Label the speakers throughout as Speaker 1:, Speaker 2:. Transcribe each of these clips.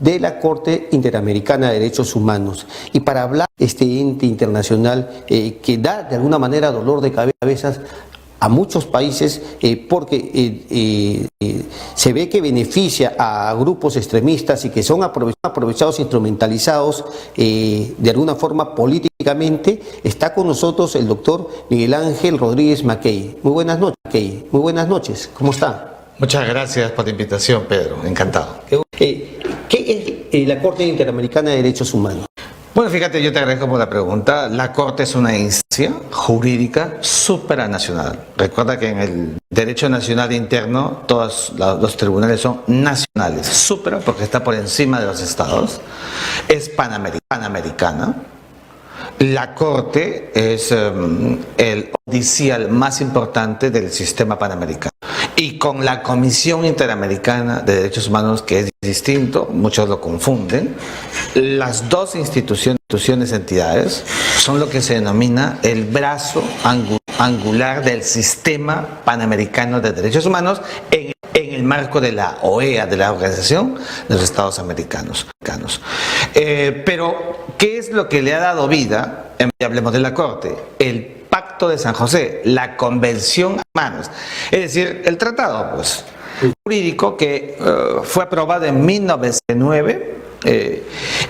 Speaker 1: de la Corte Interamericana de Derechos Humanos y para hablar de este ente internacional que da de alguna manera dolor de cabezas a muchos países porque se ve que beneficia a grupos extremistas y que son aprovechados, instrumentalizados de alguna forma políticamente. Está con nosotros el doctor Miguel Ángel Rodríguez Mackey. Muy buenas noches, Mackey. Muy buenas noches. ¿Cómo está?
Speaker 2: Muchas gracias por la invitación, Pedro. Encantado.
Speaker 1: ¿Qué es la Corte Interamericana de Derechos Humanos?
Speaker 2: Bueno, fíjate, yo te agradezco por la pregunta. La Corte es una instancia jurídica supranacional. Recuerda que en el derecho nacional interno todos los tribunales son nacionales. Supra porque está por encima de los estados. Es panamericana. La Corte es el judicial más importante del sistema panamericano. Y con la Comisión Interamericana de Derechos Humanos, que es distinto, muchos lo confunden, las dos instituciones, entidades, son lo que se denomina el brazo angular del sistema panamericano de derechos humanos en el marco de la OEA, de la Organización de los Estados Americanos. Pero, ¿qué es lo que le ha dado vida? Hablemos de la Corte. El Pacto de San José, la Convención Humanos, es decir, el tratado jurídico que fue aprobado en 1909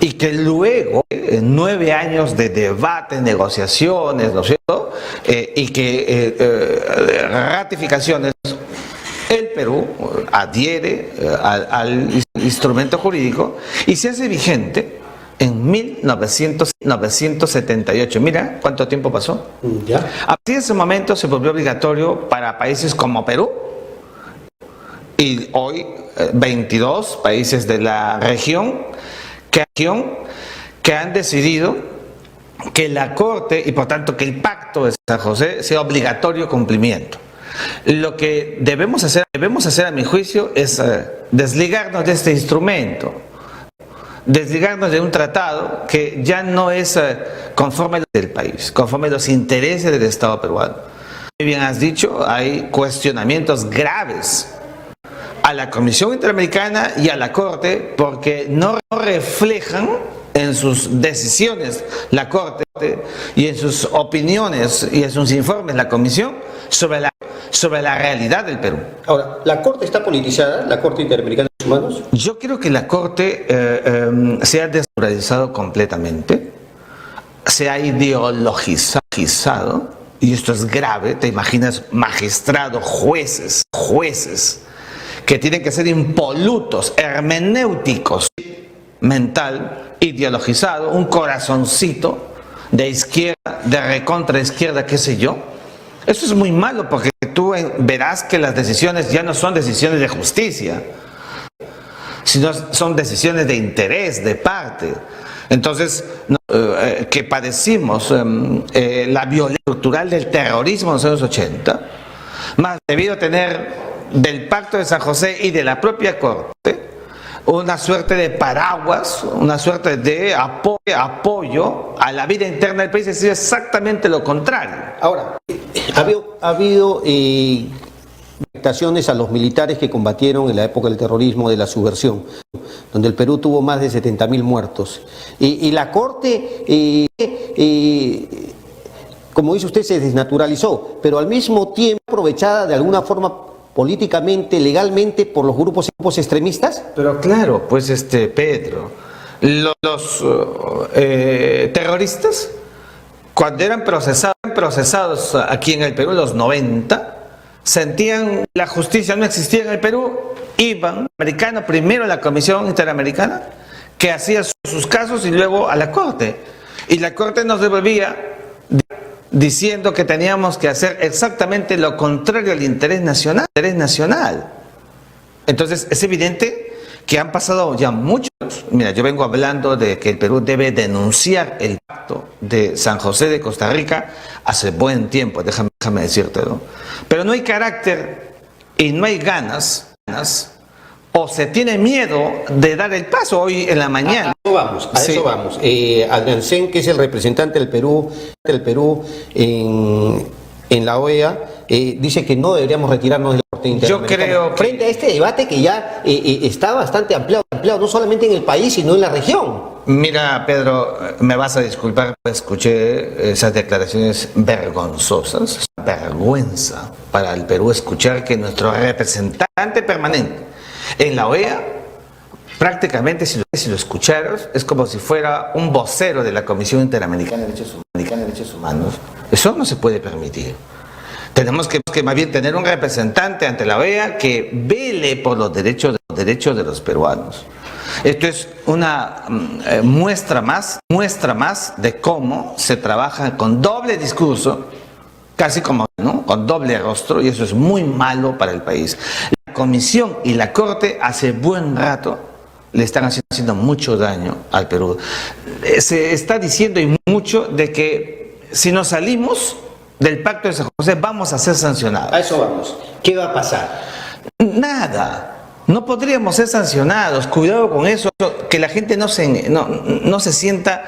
Speaker 2: y que luego, 9 años de debate, negociaciones, ¿no es cierto? Y que ratificaciones, el Perú adhiere al instrumento jurídico y se hace vigente en 1978. Mira cuánto tiempo pasó.
Speaker 1: ¿Ya?
Speaker 2: A partir de ese momento se volvió obligatorio para países como Perú y hoy 22 países de la región que han decidido que la Corte y por tanto que el Pacto de San José sea obligatorio cumplimiento. Lo que debemos hacer a mi juicio es desligarnos de este instrumento, desligarnos de un tratado que ya no es conforme del país, conforme a los intereses del Estado peruano. Muy bien has dicho, hay cuestionamientos graves a la Comisión Interamericana y a la Corte porque no reflejan en sus decisiones la Corte y en sus opiniones y en sus informes la Comisión sobre la realidad del Perú.
Speaker 1: Ahora, ¿la Corte está politizada, la Corte Interamericana de Derechos Humanos?
Speaker 2: Yo creo que la Corte se ha desnaturalizado completamente, se ha ideologizado, y esto es grave. Te imaginas magistrados, jueces que tienen que ser impolutos, hermenéuticos, mental, ideologizado, un corazoncito de izquierda, de recontra izquierda, qué sé yo. Eso es muy malo porque tú verás que las decisiones ya no son decisiones de justicia, sino son decisiones de interés, de parte. Entonces, que padecimos la violencia estructural del terrorismo en los años 80, más debido a tener del Pacto de San José y de la propia Corte una suerte de paraguas, una suerte de apoyo a la vida interna del país, es decir, exactamente lo contrario.
Speaker 1: Ahora, ha habido afectaciones a los militares que combatieron en la época del terrorismo, de la subversión, donde el Perú tuvo más de 70.000 muertos. Y la Corte, como dice usted, se desnaturalizó, pero al mismo tiempo aprovechada de alguna forma políticamente, legalmente, por los grupos extremistas.
Speaker 2: Pero claro, pues Pedro, los terroristas, cuando eran procesados aquí en el Perú en los 90, sentían la justicia no existía en el Perú, iban primero a la Comisión Interamericana, que hacía sus casos, y luego a la Corte. Y la Corte nos devolvía diciendo que teníamos que hacer exactamente lo contrario al interés nacional. Entonces es evidente que han pasado ya muchos. Mira, yo vengo hablando de que el Perú debe denunciar el Pacto de San José de Costa Rica hace buen tiempo, déjame decírtelo. Pero no hay carácter y no hay ganas, o se tiene miedo de dar el paso hoy en la mañana.
Speaker 1: A eso vamos. Adrián Sen, que es el representante del Perú en la OEA, dice que no deberíamos retirarnos de la Corte Interamericana.
Speaker 2: Yo creo que...
Speaker 1: Frente a este debate que ya está bastante ampliado, no solamente en el país, sino en la región.
Speaker 2: Mira, Pedro, me vas a disculpar, escuché esas declaraciones vergonzosas. Es una vergüenza para el Perú escuchar que nuestro representante permanente en la OEA, prácticamente, si lo escucharas, es como si fuera un vocero de la Comisión Interamericana de Derechos Humanos. Eso no se puede permitir. Tenemos que más bien tener un representante ante la OEA que vele por los derechos de los peruanos. Esto es una muestra más de cómo se trabaja con doble discurso, casi como, ¿no?, con doble rostro, y eso es muy malo para el país. La Comisión y la Corte hace buen rato le están haciendo mucho daño al Perú. Se está diciendo y mucho de que si nos salimos del Pacto de San José vamos a ser sancionados.
Speaker 1: A eso vamos. ¿Qué va a pasar?
Speaker 2: Nada. No podríamos ser sancionados. Cuidado con eso, que la gente no se sienta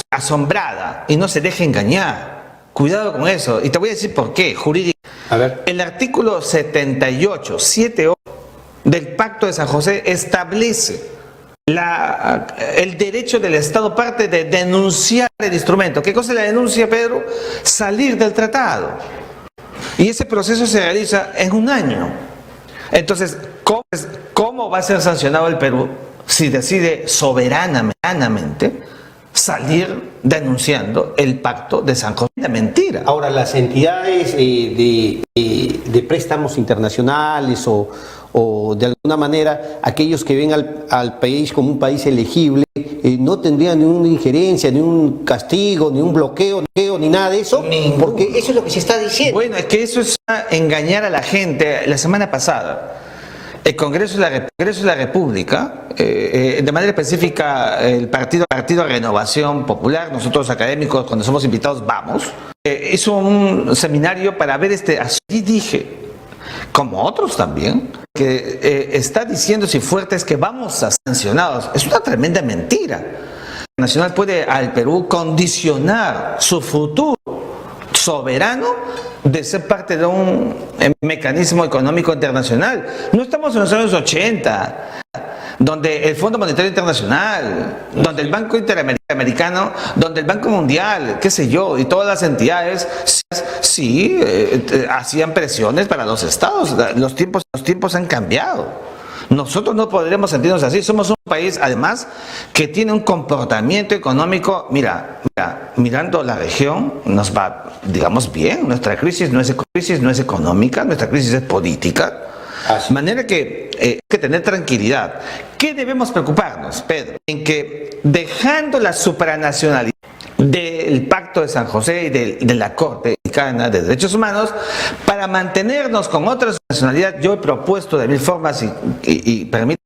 Speaker 2: asombrada y no se deje engañar. Cuidado con eso. Y te voy a decir por qué, jurídico.
Speaker 1: A ver.
Speaker 2: El artículo 78, 7 del Pacto de San José establece el derecho del Estado parte de denunciar el instrumento. ¿Qué cosa es la denuncia, Pedro? Salir del tratado. Y ese proceso se realiza en un año. Entonces, ¿cómo va a ser sancionado el Perú si decide soberanamente salir denunciando el Pacto de San José? Mentira.
Speaker 1: Ahora, las entidades de préstamos internacionales o de alguna manera aquellos que ven al país como un país elegible no tendrían ni una injerencia, ni un castigo, ni un bloqueo, ni nada de eso, porque eso es lo que se está diciendo.
Speaker 2: Bueno, es que eso es engañar a la gente. La semana pasada el Congreso de la República, de manera específica el Partido Renovación Popular, nosotros académicos cuando somos invitados vamos, hizo un seminario para ver así dije, como otros también, que está diciendo si fuerte es que vamos a ser sancionados. Es una tremenda mentira. El Nacional puede al Perú condicionar su futuro soberano de ser parte de un mecanismo económico internacional. No estamos en los años 80, donde el Fondo Monetario Internacional, donde el Banco Interamericano, donde el Banco Mundial, qué sé yo, y todas las entidades sí hacían presiones para los estados. Los tiempos han cambiado. Nosotros no podremos sentirnos así. Somos un país, además, que tiene un comportamiento económico. Mira, mirando la región, nos va, digamos, bien. Nuestra crisis no es económica, nuestra crisis es política. De manera que hay que tener tranquilidad. ¿Qué debemos preocuparnos, Pedro? En que dejando la supranacionalidad del Pacto de San José y de la Corte Interamericana de Derechos Humanos, para mantenernos con otra nacionalidad, yo he propuesto de mil formas y permito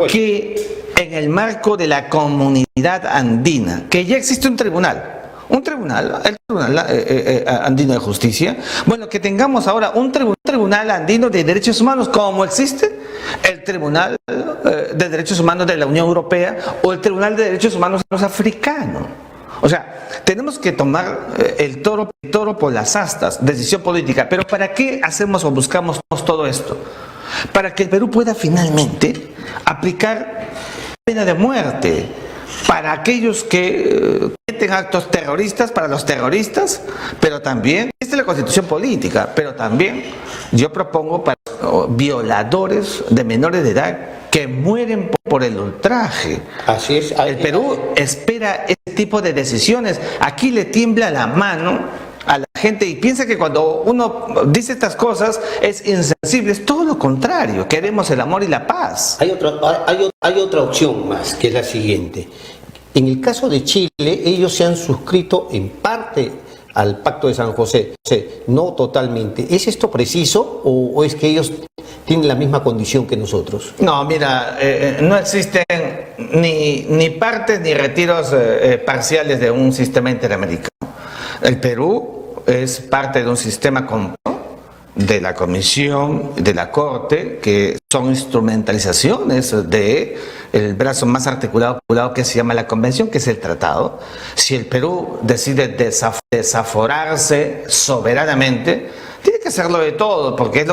Speaker 2: que en el marco de la comunidad andina, que ya existe el Tribunal Andino de Justicia, bueno, que tengamos ahora un tribunal andino de derechos humanos, como existe el Tribunal de Derechos Humanos de la Unión Europea o el Tribunal de Derechos Humanos africano. O sea, tenemos que tomar el toro por las astas, decisión política. Pero ¿para qué hacemos o buscamos todo esto? Para que el Perú pueda finalmente aplicar pena de muerte para aquellos que cometen actos terroristas, para los terroristas, pero también, esta es la Constitución política, pero también yo propongo para violadores de menores de edad que mueren por el ultraje.
Speaker 1: Así es.
Speaker 2: El Perú espera este tipo de decisiones. Aquí le tiembla la mano a la gente y piensa que cuando uno dice estas cosas es insensible. Es todo lo contrario. Queremos el amor y la paz.
Speaker 1: Hay otra opción más, que es la siguiente. En el caso de Chile, ellos se han suscrito en parte al Pacto de San José, no totalmente. ¿Es esto preciso o es que ellos tienen la misma condición que nosotros?
Speaker 2: No, mira, no existen ni partes ni retiros parciales de un sistema interamericano. El Perú es parte de un sistema completo de la Comisión, de la Corte, que son instrumentalizaciones de el brazo más articulado que se llama la Convención, que es el Tratado. Si el Perú decide desaforarse soberanamente, tiene que hacerlo de todo, porque es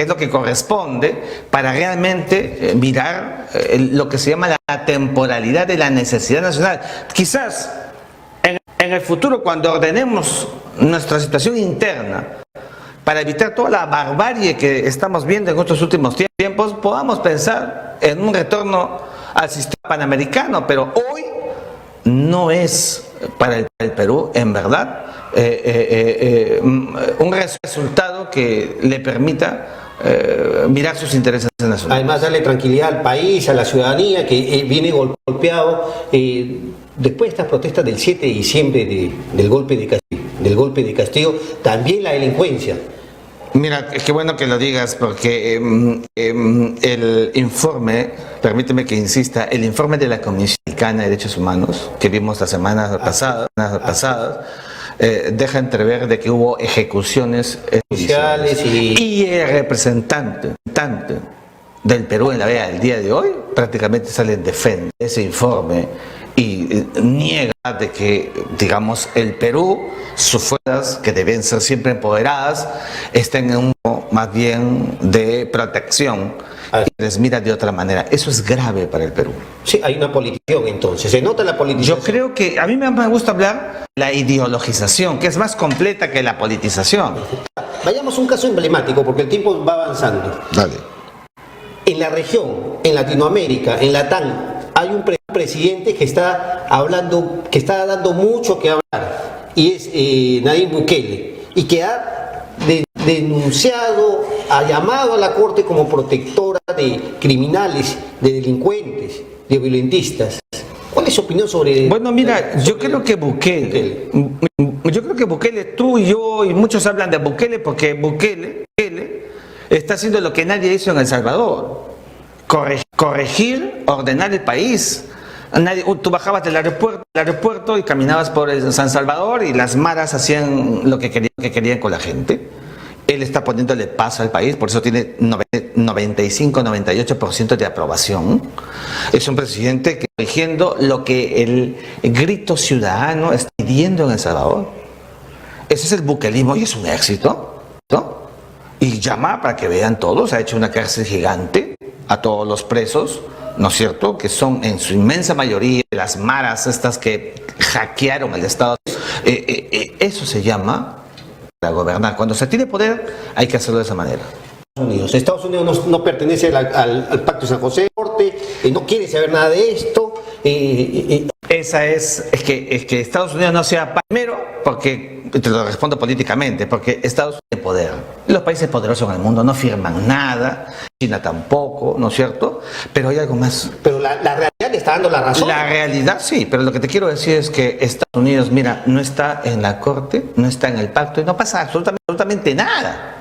Speaker 2: lo que corresponde para realmente mirar lo que se llama la temporalidad de la necesidad nacional. Quizás en el futuro, cuando ordenemos nuestra situación interna, para evitar toda la barbarie que estamos viendo en estos últimos tiempos, podamos pensar en un retorno al sistema panamericano, pero hoy no es para el Perú, en verdad, un resultado que le permita mirar sus intereses nacionales.
Speaker 1: Además, darle tranquilidad al país, a la ciudadanía que viene golpeado después de estas protestas del 7 de diciembre del golpe de Castillo, también la delincuencia.
Speaker 2: Mira, qué bueno que lo digas, porque el informe, permíteme que insista, el informe de la Comisión Mexicana de Derechos Humanos, que vimos las semanas pasadas, deja entrever de que hubo ejecuciones judiciales y el representante del Perú en la vea del día de hoy prácticamente sale en defensa de ese informe y niega de que, digamos, el Perú, sus fuerzas, que deben ser siempre empoderadas, estén en un más bien de protección y les mira de otra manera. Eso es grave para el Perú.
Speaker 1: Sí, hay una politización entonces, se nota la politización.
Speaker 2: Yo creo que, a mí me gusta hablar de la ideologización, que es más completa que la politización.
Speaker 1: Vayamos a un caso emblemático, porque el tiempo va avanzando.
Speaker 2: Dale.
Speaker 1: En la región, en Latinoamérica, en Latam, hay un presidente que está hablando, que está dando mucho que hablar, y es Nayib Bukele, y que ha denunciado, ha llamado a la Corte como protectora de criminales, de delincuentes, de violentistas. ¿Cuál es su opinión sobre?
Speaker 2: Bueno, mira, yo creo que Bukele, tú y yo y muchos hablan de Bukele porque Bukele está haciendo lo que nadie hizo en El Salvador. Corregir, ordenar el país. Tú bajabas del aeropuerto y caminabas por San Salvador y las maras hacían lo que querían con la gente. Él está poniéndole paz al país, por eso tiene 95-98% de aprobación. Es un presidente que está corrigiendo lo que el grito ciudadano está pidiendo en El Salvador. Ese es el buquelismo y es un éxito, ¿no? Y llama para que vean todos, ha hecho una cárcel gigante a todos los presos, ¿no es cierto?, que son en su inmensa mayoría las maras estas que hackearon el Estado. Eso se llama para gobernar. Cuando se tiene poder hay que hacerlo de esa manera.
Speaker 1: Estados Unidos no pertenece al Pacto de San José, no quiere saber nada de esto.
Speaker 2: Esa es que Estados Unidos no sea primero, porque te lo respondo políticamente, porque Estados Unidos tiene poder. Los países poderosos en el mundo no firman nada, China tampoco, ¿no es cierto? Pero hay algo más.
Speaker 1: Pero la realidad le está dando la razón.
Speaker 2: La realidad sí, pero lo que te quiero decir es que Estados Unidos, mira, no está en la Corte, no está en el pacto y no pasa absolutamente nada.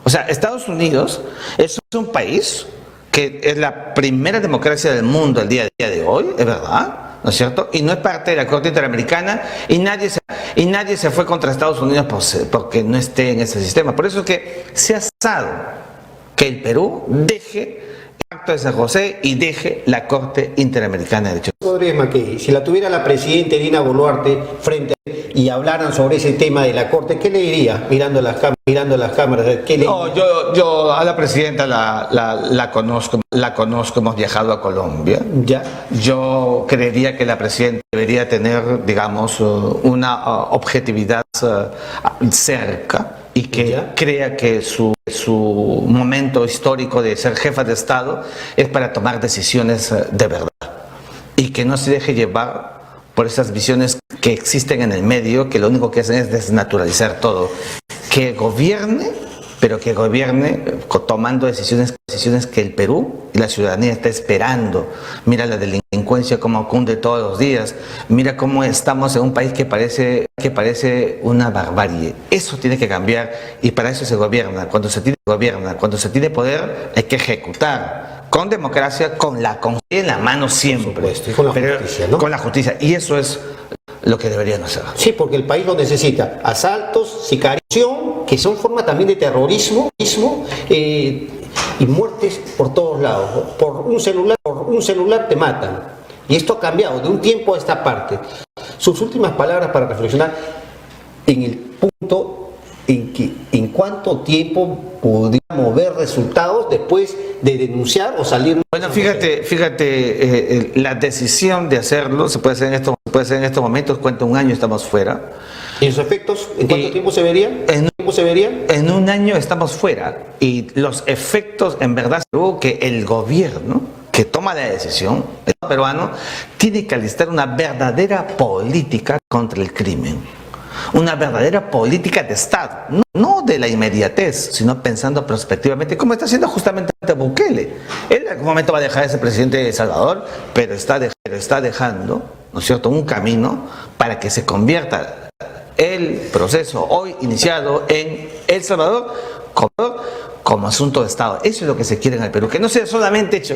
Speaker 2: O sea, Estados Unidos es un país que es la primera democracia del mundo el día de hoy, es verdad, ¿no es cierto? Y no es parte de la Corte Interamericana y nadie se fue contra Estados Unidos porque no esté en ese sistema. Por eso es que se ha asado que el Perú deje el Pacto de San José y deje la Corte Interamericana de Derechos Humanos.
Speaker 1: Si la tuviera la presidenta Dina Boluarte frente a él y hablaran sobre ese tema de la Corte, ¿qué le diría mirando las cámaras? ¿Qué le
Speaker 2: No, yo a la presidenta la conozco, hemos viajado a Colombia.
Speaker 1: ¿Ya?
Speaker 2: Yo creería que la presidenta debería tener, digamos, una objetividad cerca y que
Speaker 1: ¿Ya?
Speaker 2: crea que su momento histórico de ser jefa de Estado es para tomar decisiones de verdad y que no se deje llevar por esas visiones que existen en el medio, que lo único que hacen es desnaturalizar todo. Que gobierne, pero que gobierne tomando decisiones que el Perú y la ciudadanía está esperando. Mira la delincuencia como cunde todos los días. Mira cómo estamos en un país que parece una barbarie. Eso tiene que cambiar y para eso se gobierna. Cuando se tiene poder hay que ejecutar con democracia, con la conciencia en la mano siempre.
Speaker 1: Por supuesto, y con la justicia, ¿no?
Speaker 2: Con la justicia. Y eso es lo que deberían hacer.
Speaker 1: Sí, porque el país lo necesita. Asaltos, sicariación, que son formas también de terrorismo, y muertes por todos lados. Por un celular te matan. Y esto ha cambiado de un tiempo a esta parte. Sus últimas palabras para reflexionar en el punto en cuánto tiempo podríamos ver resultados después de denunciar o salir.
Speaker 2: Bueno, fíjate, la decisión de hacerlo se puede hacer en estos momentos, cuenta un año, estamos fuera.
Speaker 1: ¿Y los efectos? ¿En cuánto tiempo se verían?
Speaker 2: En un año estamos fuera y los efectos en verdad luego que el gobierno que toma la decisión, el peruano, tiene que alistar una verdadera política contra el crimen. Una verdadera política de Estado, no de la inmediatez, sino pensando prospectivamente, como está haciendo justamente Bukele. Él en algún momento va a dejar de ser presidente de El Salvador, pero está dejando, ¿no es cierto?, un camino para que se convierta el proceso hoy iniciado en El Salvador como asunto de Estado. Eso es lo que se quiere en el Perú, que no sea solamente hecho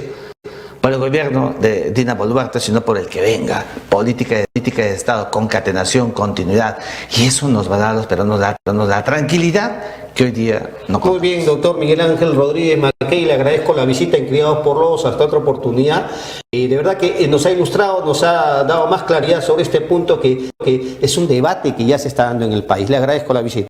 Speaker 2: por el gobierno de Dina Boluarte, sino por el que venga. Política de Estado, concatenación, continuidad. Y eso nos va a dar a los peruanos la tranquilidad que hoy día no.
Speaker 1: Muy bien, doctor Miguel Ángel Rodríguez Mackey, le agradezco la visita en Criados por Lobos, hasta otra oportunidad. De verdad que nos ha ilustrado, nos ha dado más claridad sobre este punto que es un debate que ya se está dando en el país. Le agradezco la visita.